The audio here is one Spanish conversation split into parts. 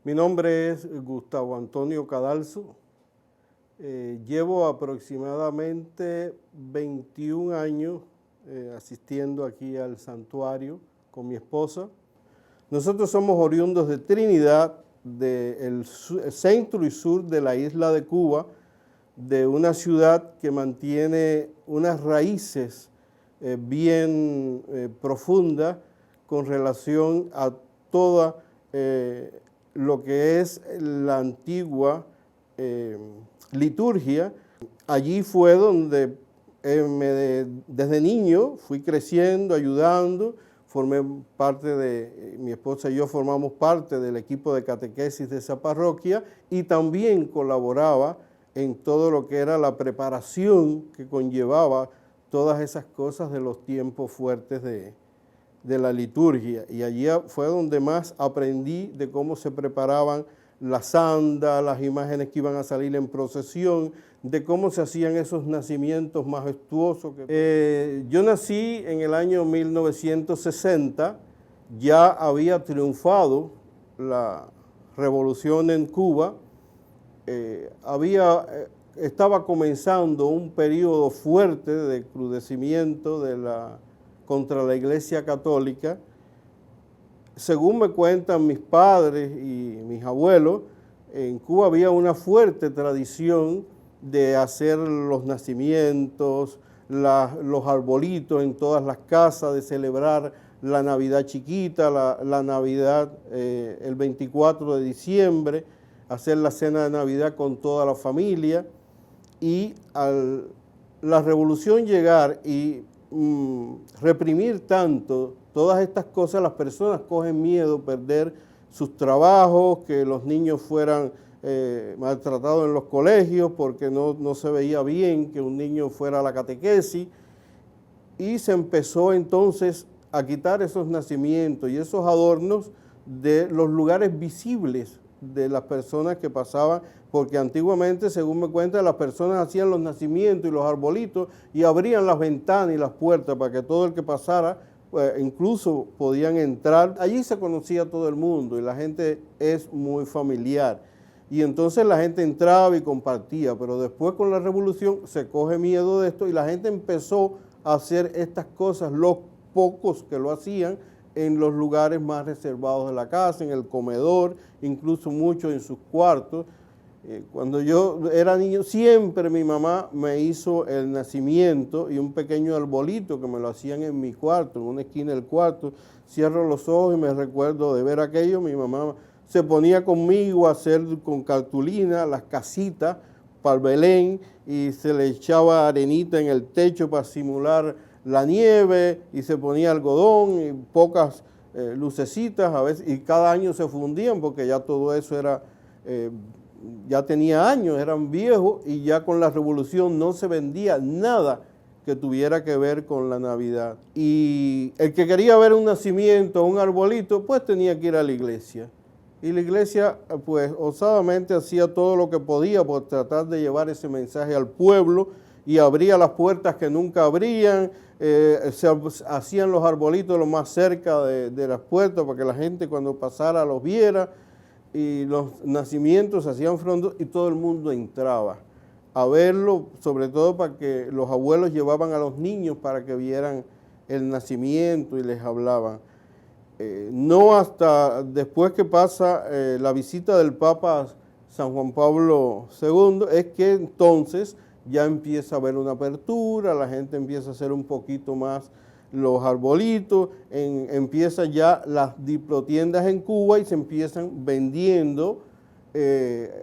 Mi nombre es Gustavo Antonio Cadalso. Llevo aproximadamente 21 años asistiendo aquí al santuario con mi esposa. Nosotros somos oriundos de Trinidad, del centro y sur de la isla de Cuba, de una ciudad que mantiene unas raíces bien profundas con relación a toda lo que es la antigua liturgia. Allí fue donde desde niño fui creciendo, ayudando, mi esposa y yo formamos parte del equipo de catequesis de esa parroquia y también colaboraba en todo lo que era la preparación que conllevaba todas esas cosas de los tiempos fuertes de la liturgia. Y allí fue donde más aprendí de cómo se preparaban las andas, las imágenes que iban a salir en procesión, de cómo se hacían esos nacimientos majestuosos. Yo nací en el año 1960, ya había triunfado la revolución en Cuba, estaba comenzando un periodo fuerte de crudecimiento contra la Iglesia Católica. Según me cuentan mis padres y mis abuelos, en Cuba había una fuerte tradición de hacer los nacimientos, los arbolitos en todas las casas, de celebrar la Navidad chiquita, la Navidad el 24 de diciembre, hacer la cena de Navidad con toda la familia. Y al la revolución llegar y reprimir tanto todas estas cosas, las personas cogen miedo perder sus trabajos, que los niños fueran maltratados en los colegios porque no se veía bien que un niño fuera a la catequesis, y se empezó entonces a quitar esos nacimientos y esos adornos de los lugares visibles de las personas que pasaban, porque antiguamente, según me cuentan, las personas hacían los nacimientos y los arbolitos y abrían las ventanas y las puertas para que todo el que pasara, incluso podían entrar. Allí se conocía a todo el mundo y la gente es muy familiar. Y entonces la gente entraba y compartía, pero después con la revolución se coge miedo de esto y la gente empezó a hacer estas cosas, los pocos que lo hacían, en los lugares más reservados de la casa, en el comedor, incluso muchos en sus cuartos. Cuando yo era niño, siempre mi mamá me hizo el nacimiento y un pequeño arbolito que me lo hacían en mi cuarto, en una esquina del cuarto. Cierro los ojos y me recuerdo de ver aquello. Mi mamá se ponía conmigo a hacer con cartulina las casitas para el Belén y se le echaba arenita en el techo para simular la nieve y se ponía algodón y pocas lucecitas a veces, y cada año se fundían porque ya todo eso era, ya tenía años, eran viejos, y ya con la revolución no se vendía nada que tuviera que ver con la Navidad. Y el que quería ver un nacimiento, un arbolito, pues tenía que ir a la iglesia. Y la iglesia, pues, osadamente hacía todo lo que podía por tratar de llevar ese mensaje al pueblo, y abría las puertas que nunca abrían, se hacían los arbolitos lo más cerca de las puertas para que la gente cuando pasara los viera, y los nacimientos se hacían frondosos y todo el mundo entraba a verlo, sobre todo para que los abuelos llevaban a los niños para que vieran el nacimiento y les hablaban. No hasta después que pasa la visita del Papa San Juan Pablo II es que entonces ya empieza a haber una apertura, la gente empieza a hacer un poquito más los arbolitos, empiezan ya las diplotiendas en Cuba y se empiezan vendiendo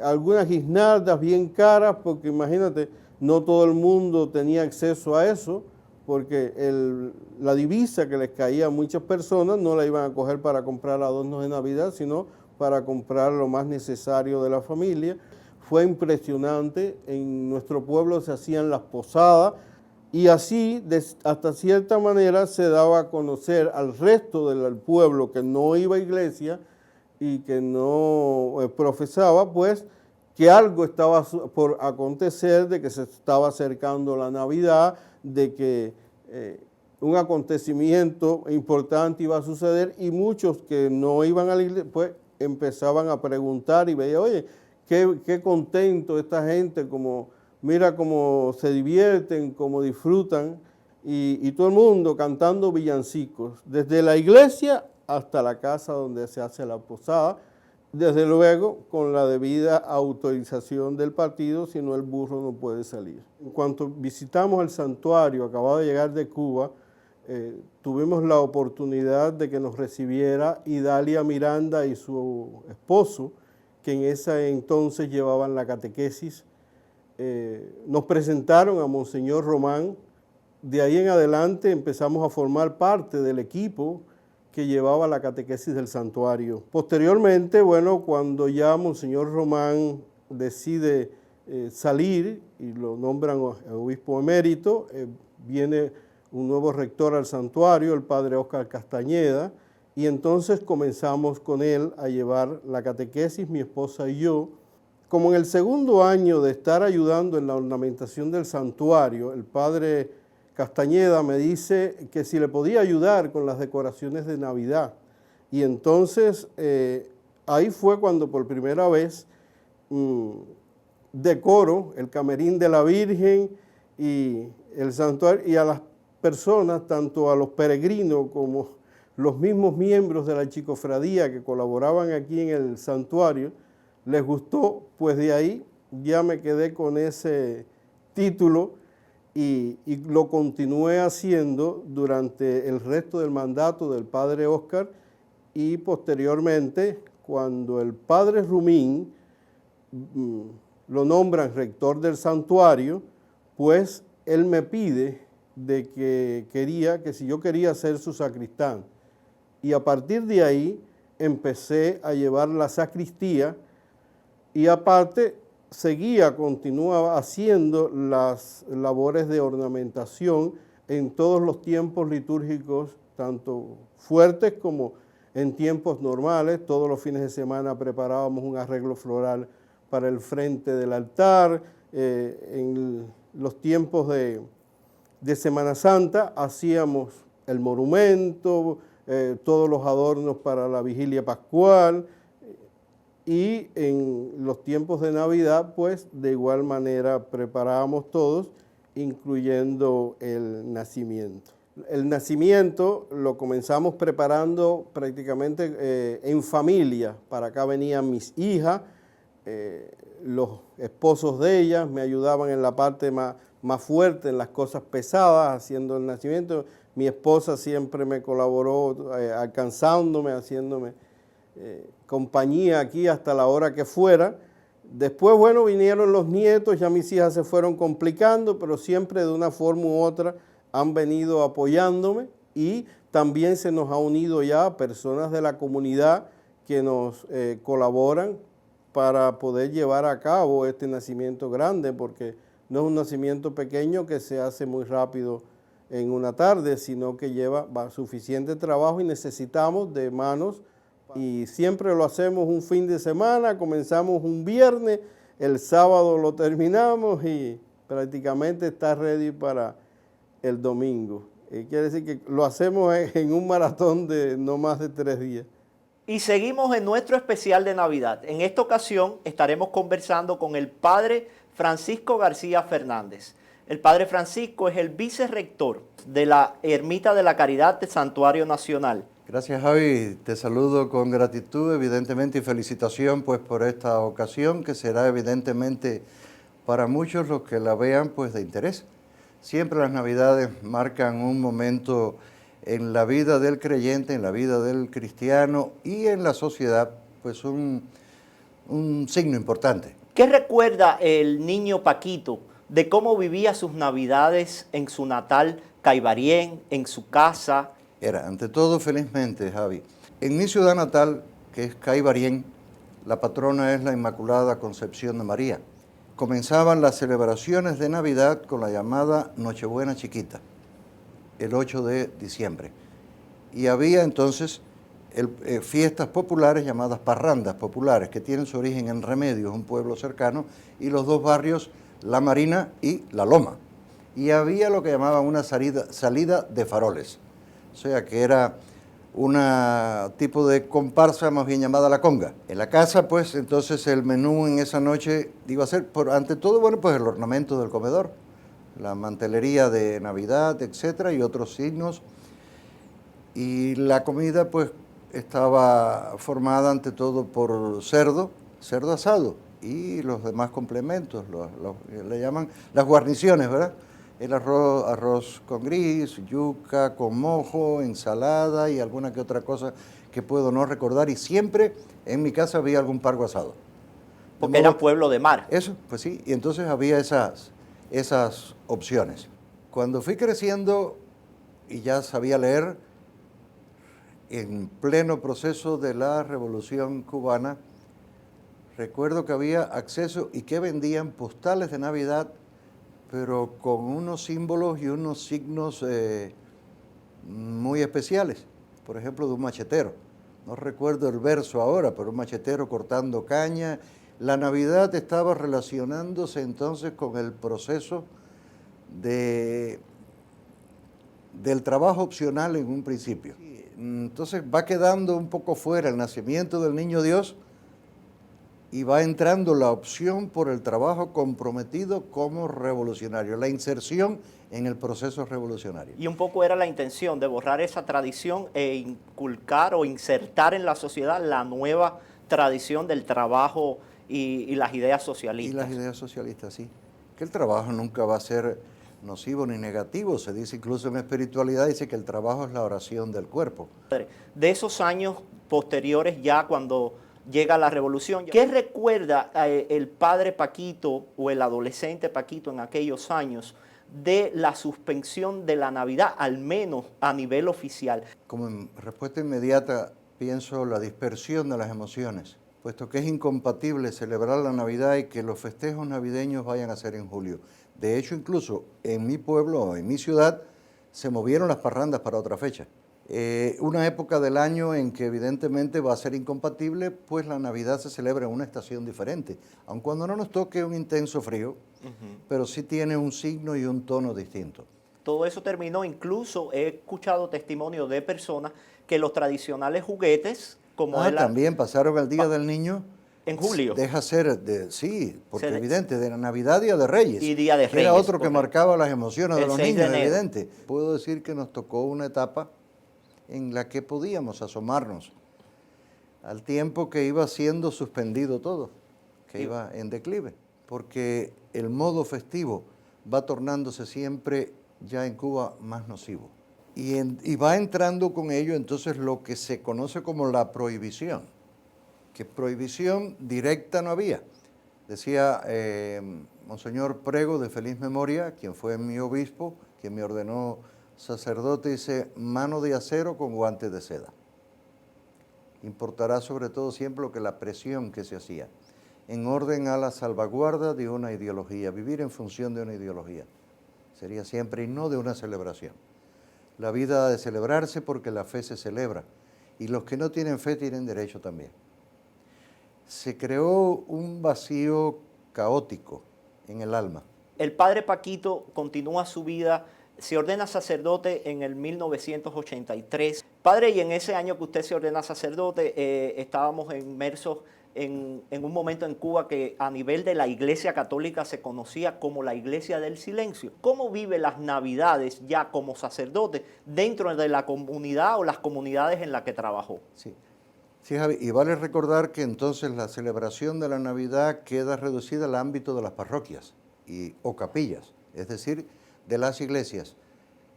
algunas guirnaldas bien caras, porque imagínate, no todo el mundo tenía acceso a eso, porque la divisa que les caía a muchas personas no la iban a coger para comprar adornos de Navidad, sino para comprar lo más necesario de la familia. Fue impresionante, en nuestro pueblo se hacían las posadas y así hasta cierta manera se daba a conocer al resto del pueblo que no iba a iglesia y que no profesaba, pues que algo estaba por acontecer, de que se estaba acercando la Navidad, de que un acontecimiento importante iba a suceder, y muchos que no iban a la iglesia, pues empezaban a preguntar y veía, oye, qué contento esta gente, como, mira cómo se divierten, cómo disfrutan, y todo el mundo cantando villancicos, desde la iglesia hasta la casa donde se hace la posada, desde luego con la debida autorización del partido, si no el burro no puede salir. En cuanto visitamos el santuario, acabado de llegar de Cuba, tuvimos la oportunidad de que nos recibiera Idalia Miranda y su esposo, que en ese entonces llevaban la catequesis. Nos presentaron a Monseñor Román. De ahí en adelante empezamos a formar parte del equipo que llevaba la catequesis del santuario. Posteriormente, bueno, cuando ya Monseñor Román decide salir y lo nombran obispo emérito, viene un nuevo rector al santuario, el padre Óscar Castañeda, y entonces comenzamos con él a llevar la catequesis, mi esposa y yo. Como en el segundo año de estar ayudando en la ornamentación del santuario, el padre Castañeda me dice que si le podía ayudar con las decoraciones de Navidad. Y entonces ahí fue cuando por primera vez decoro el camerín de la Virgen y el santuario, y a las personas, tanto a los peregrinos como los mismos miembros de la chicofradía que colaboraban aquí en el santuario, les gustó, pues de ahí ya me quedé con ese título y lo continué haciendo durante el resto del mandato del padre Óscar, y posteriormente cuando el padre Rumín lo nombran rector del santuario, pues él me pide de que si yo quería ser su sacristán, y a partir de ahí empecé a llevar la sacristía, y aparte continuaba haciendo las labores de ornamentación en todos los tiempos litúrgicos, tanto fuertes como en tiempos normales. Todos los fines de semana preparábamos un arreglo floral para el frente del altar. En los tiempos de Semana Santa hacíamos el monumento, todos los adornos para la vigilia pascual, y en los tiempos de Navidad, pues de igual manera preparábamos todos, incluyendo el nacimiento. El nacimiento lo comenzamos preparando prácticamente en familia. Para acá venían mis hijas, los esposos de ellas me ayudaban en la parte más fuerte, en las cosas pesadas, haciendo el nacimiento. Mi esposa siempre me colaboró, alcanzándome, haciéndome compañía aquí hasta la hora que fuera. Después, bueno, vinieron los nietos, ya mis hijas se fueron complicando, pero siempre de una forma u otra han venido apoyándome, y también se nos ha unido ya personas de la comunidad que nos colaboran para poder llevar a cabo este nacimiento grande, porque no es un nacimiento pequeño que se hace muy rápido en una tarde, sino que lleva suficiente trabajo y necesitamos de manos. Y siempre lo hacemos un fin de semana, comenzamos un viernes, el sábado lo terminamos y prácticamente está ready para el domingo. Quiere decir que lo hacemos en un maratón de no más de 3 días. Y seguimos en nuestro especial de Navidad. En esta ocasión estaremos conversando con el padre Francisco García Fernández. El padre Francisco es el vicerrector de la Ermita de la Caridad del Santuario Nacional. Gracias, Javi. Te saludo con gratitud, evidentemente, y felicitación pues por esta ocasión, que será evidentemente para muchos los que la vean pues de interés. Siempre las Navidades marcan un momento en la vida del creyente, en la vida del cristiano y en la sociedad, pues un signo importante. ¿Qué recuerda el niño Paquito de cómo vivía sus Navidades en su natal Caibarién, en su casa? Era, ante todo, felizmente, Javi, en mi ciudad natal, que es Caibarién, la patrona es la Inmaculada Concepción de María. Comenzaban las celebraciones de Navidad con la llamada Nochebuena Chiquita, el 8 de diciembre. Y había entonces fiestas populares llamadas parrandas populares, que tienen su origen en Remedios, un pueblo cercano, y los dos barrios, La Marina y La Loma. Y había lo que llamaban una salida de faroles. O sea que era una tipo de comparsa más bien llamada la conga. En la casa, pues, entonces el menú en esa noche iba a ser, ante todo, bueno, pues el ornamento del comedor, la mantelería de Navidad, etcétera, y otros signos. Y la comida, pues, estaba formada ante todo por cerdo asado y los demás complementos, le llaman las guarniciones, ¿verdad? El arroz con gris, yuca con mojo, ensalada y alguna que otra cosa que puedo no recordar. Y siempre en mi casa había algún pargo asado. Porque era pueblo de mar. Eso, pues sí, y entonces había esas opciones. Cuando fui creciendo y ya sabía leer, en pleno proceso de la Revolución Cubana, recuerdo que había acceso y que vendían postales de Navidad, pero con unos símbolos y unos signos muy especiales. Por ejemplo, de un machetero. No recuerdo el verso ahora, pero un machetero cortando caña. La Navidad estaba relacionándose entonces con el proceso del trabajo opcional en un principio. Entonces va quedando un poco fuera el nacimiento del Niño Dios y va entrando la opción por el trabajo comprometido como revolucionario, la inserción en el proceso revolucionario. Y un poco era la intención de borrar esa tradición e inculcar o insertar en la sociedad la nueva tradición del trabajo y las ideas socialistas. Y las ideas socialistas, sí. Que el trabajo nunca va a ser nocivo ni negativo. Se dice incluso en espiritualidad, dice que el trabajo es la oración del cuerpo. De esos años posteriores, ya cuando llega la revolución, ¿qué recuerda el padre Paquito o el adolescente Paquito en aquellos años de la suspensión de la Navidad, al menos a nivel oficial? Como en respuesta inmediata, pienso la dispersión de las emociones, puesto que es incompatible celebrar la Navidad y que los festejos navideños vayan a ser en julio. De hecho, incluso en mi pueblo, en mi ciudad, se movieron las parrandas para otra fecha. Una época del año en que evidentemente va a ser incompatible, pues la Navidad se celebra en una estación diferente, aun cuando no nos toque un intenso frío, pero sí tiene un signo y un tono distinto. Todo eso terminó, incluso he escuchado testimonios de personas que los tradicionales juguetes, como también pasaron el Día del Niño en julio. Deja ser, sí, porque evidente, de la Navidad, Día de Reyes. Y Día de Reyes. Era otro que marcaba las emociones de los niños, de evidente. Puedo decir que nos tocó una etapa en la que podíamos asomarnos al tiempo que iba siendo suspendido todo, que iba en declive, porque el modo festivo va tornándose siempre ya en Cuba más nocivo. Y va entrando con ello entonces lo que se conoce como la prohibición, que prohibición directa no había. Decía Monseñor Prego, de feliz memoria, quien fue mi obispo, quien me ordenó sacerdote, dice: mano de acero con guantes de seda. Importará sobre todo siempre lo que la presión que se hacía, en orden a la salvaguarda de una ideología, vivir en función de una ideología. Sería siempre y no de una celebración. La vida ha de celebrarse porque la fe se celebra, y los que no tienen fe tienen derecho también. Se creó un vacío caótico en el alma. El padre Paquito continúa su vida, se ordena sacerdote en el 1983. Padre, y en ese año que usted se ordena sacerdote, estábamos inmersos en un momento en Cuba que a nivel de la Iglesia Católica se conocía como la Iglesia del Silencio. ¿Cómo vive las Navidades ya como sacerdote dentro de la comunidad o las comunidades en las que trabajó? Sí. Sí, Javi, y vale recordar que entonces la celebración de la Navidad queda reducida al ámbito de las parroquias o capillas, es decir, de las iglesias,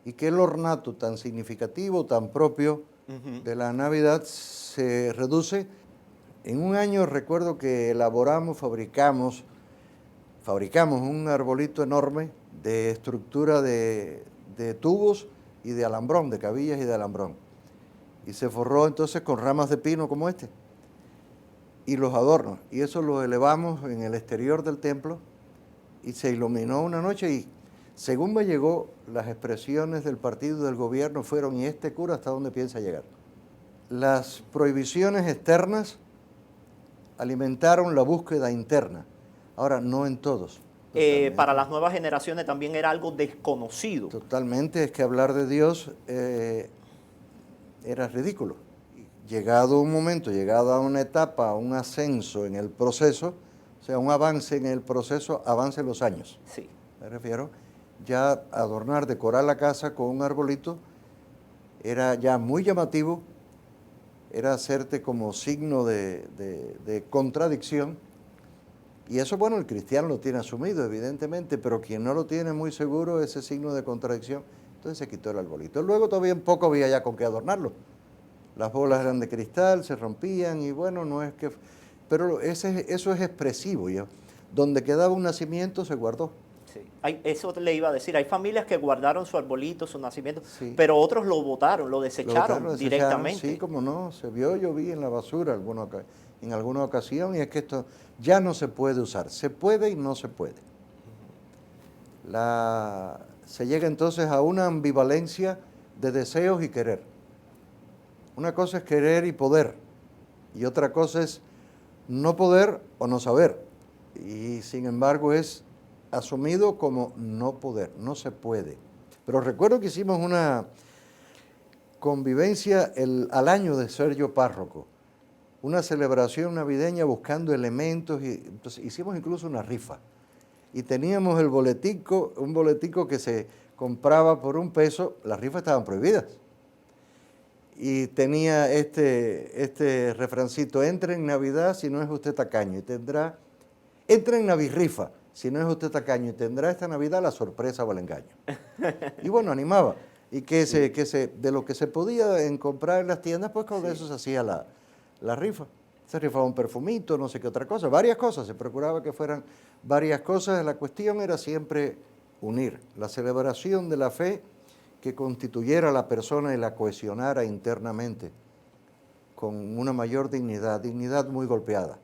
y que el ornato tan significativo, tan propio de la Navidad se reduce. En un año recuerdo que fabricamos un arbolito enorme de estructura de tubos y de alambrón, de cabillas y de alambrón. Y se forró entonces con ramas de pino como este y los adornos. Y eso lo elevamos en el exterior del templo y se iluminó una noche, y según me llegó, las expresiones del partido y del gobierno fueron: ¿y este cura hasta dónde piensa llegar? Las prohibiciones externas alimentaron la búsqueda interna. Ahora, no en todos. Para las nuevas generaciones también era algo desconocido. Totalmente, es que hablar de Dios era ridículo. Llegado un momento, llegado a una etapa, un ascenso en el proceso, o sea, un avance en el proceso, avance los años. Sí. Me refiero, ya adornar, decorar la casa con un arbolito era ya muy llamativo, era hacerte como signo de contradicción. Y eso, bueno, el cristiano lo tiene asumido, evidentemente, pero quien no lo tiene muy seguro, ese signo de contradicción, entonces se quitó el arbolito. Luego todavía un poco había ya con qué adornarlo. Las bolas eran de cristal, se rompían y bueno, no es que... Pero eso es expresivo ya. Donde quedaba un nacimiento se guardó. Sí. Eso le iba a decir, hay familias que guardaron su arbolito, su nacimiento, Sí. pero otros lo botaron, lo desecharon, Lo desecharon, directamente. sí, como no, se vio, yo vi en la basura en alguna ocasión y es que esto ya no se puede usar. Se puede y no se puede. Se llega entonces a una ambivalencia de deseos y querer. Una cosa es querer y poder, y otra cosa es no poder o no saber. Y sin embargo es asumido como no poder, no se puede. Pero recuerdo que hicimos una convivencia al año de ser yo párroco, una celebración navideña buscando elementos, y entonces hicimos incluso una rifa. Y teníamos un boletico que se compraba por $1, las rifas estaban prohibidas. Y tenía este refrancito: entre en Navidad si no es usted tacaño, y entre en Navirrifa si no es usted tacaño, y tendrá esta Navidad la sorpresa o el engaño. Y bueno, animaba. Y de lo que se podía comprar en las tiendas, pues con eso se hacía la rifa. Se rifaba un perfumito, no sé qué otra cosa, varias cosas, se procuraba que fueran varias cosas. La cuestión era siempre unir la celebración de la fe, que constituyera a la persona y la cohesionara internamente con una mayor dignidad muy golpeada.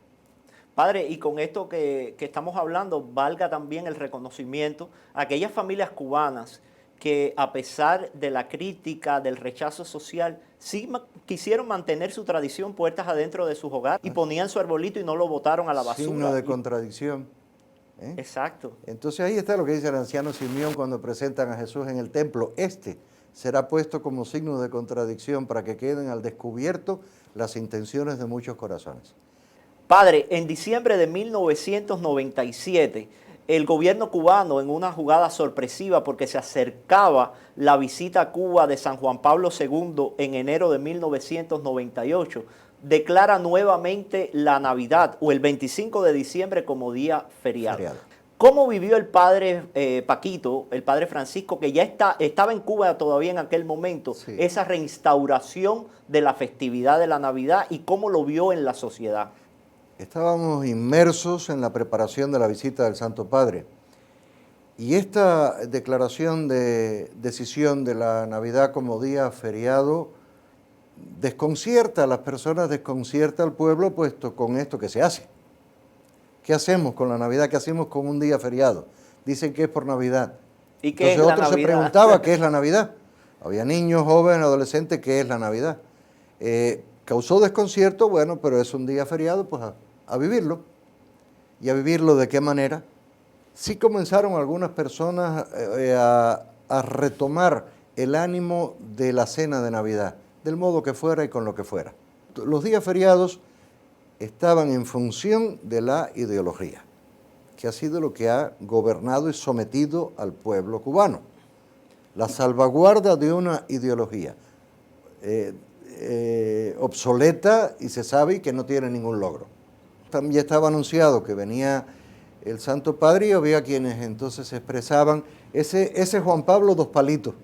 Padre, y con esto que estamos hablando, valga también el reconocimiento a aquellas familias cubanas que, a pesar de la crítica, del rechazo social, sí quisieron mantener su tradición puertas adentro de sus hogares y ponían su arbolito y no lo botaron a la basura. Signo de contradicción. Exacto. Entonces ahí está lo que dice el anciano Simeón cuando presentan a Jesús en el templo. Será puesto como signo de contradicción para que queden al descubierto las intenciones de muchos corazones. Padre, en diciembre de 1997, el gobierno cubano, en una jugada sorpresiva porque se acercaba la visita a Cuba de San Juan Pablo II en enero de 1998, declara nuevamente la Navidad o el 25 de diciembre como día feriado. ¿Cómo vivió el padre Paquito, el padre Francisco, que ya estaba en Cuba todavía en aquel momento, sí, esa reinstauración de la festividad de la Navidad, y cómo lo vio en la sociedad? Estábamos inmersos en la preparación de la visita del Santo Padre. Y esta decisión de la Navidad como día feriado desconcierta a las personas, desconcierta al pueblo, puesto con esto que se hace. ¿Qué hacemos con la Navidad? ¿Qué hacemos con un día feriado? Dicen que es por Navidad. ¿Y qué Entonces es la otro Navidad? se preguntaba qué es la Navidad. Había niños, jóvenes, adolescentes, ¿qué es la Navidad? Causó desconcierto, bueno, pero es un día feriado, pues a vivirlo. ¿Y a vivirlo de qué manera? Sí comenzaron algunas personas a retomar el ánimo de la cena de Navidad, del modo que fuera y con lo que fuera. Los días feriados estaban en función de la ideología, que ha sido lo que ha gobernado y sometido al pueblo cubano. La salvaguarda de una ideología obsoleta y se sabe y que no tiene ningún logro. También estaba anunciado que venía el Santo Padre y había quienes entonces se expresaban, ese Juan Pablo dos palitos.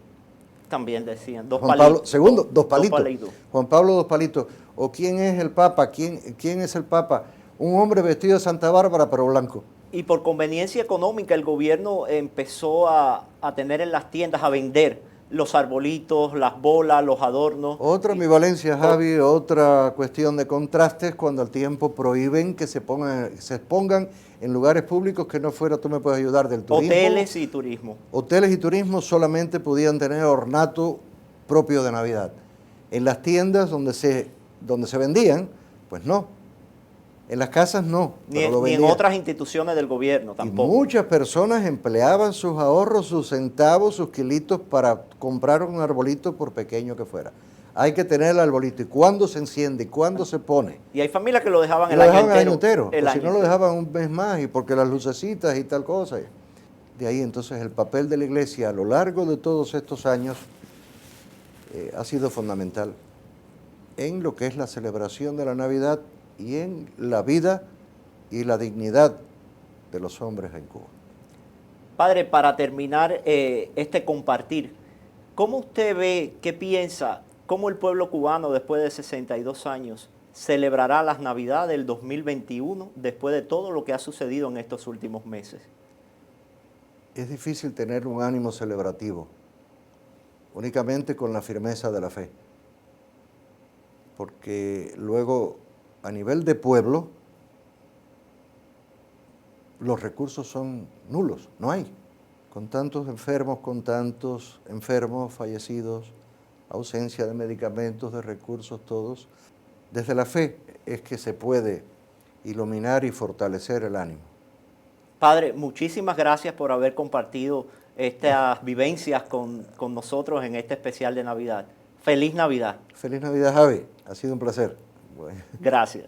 También decían, Juan Pablo II, dos palitos. palitos. Juan Pablo dos palitos. ¿O quién es el Papa? ¿Quién es el Papa? Un hombre vestido de Santa Bárbara pero blanco. Y por conveniencia económica el gobierno empezó a tener en las tiendas, a vender los arbolitos, las bolas, los adornos. Otra ambivalencia, Javi, otra cuestión de contrastes cuando al tiempo prohíben que se expongan en lugares públicos que no fuera, tú me puedes ayudar, del turismo. Hoteles y turismo. Hoteles y turismo solamente podían tener ornato propio de Navidad. En las tiendas donde se vendían, pues no. En las casas no. Ni en otras instituciones del gobierno tampoco. Y muchas personas empleaban sus ahorros, sus centavos, sus kilitos para comprar un arbolito por pequeño que fuera. Hay que tener el arbolito. ¿Y cuándo se enciende? ¿Y cuándo se pone? Y hay familias que lo dejaban Y el lo año dejaban entero. el año entero. El O si año no, lo entero. dejaban un mes más, y porque las lucecitas y tal cosa. De ahí entonces el papel de la iglesia a lo largo de todos estos años ha sido fundamental en lo que es la celebración de la Navidad y en la vida y la dignidad de los hombres en Cuba. Padre, para terminar este compartir, ¿cómo usted ve, qué piensa, cómo el pueblo cubano después de 62 años celebrará las Navidades del 2021 después de todo lo que ha sucedido en estos últimos meses? Es difícil tener un ánimo celebrativo, únicamente con la firmeza de la fe, porque luego a nivel de pueblo los recursos son nulos, no hay. Con tantos enfermos, fallecidos, ausencia de medicamentos, de recursos, todos, desde la fe es que se puede iluminar y fortalecer el ánimo. Padre, muchísimas gracias por haber compartido estas vivencias con nosotros en este especial de Navidad. Feliz Navidad. Feliz Navidad, Javi. Ha sido un placer. Bueno. Gracias.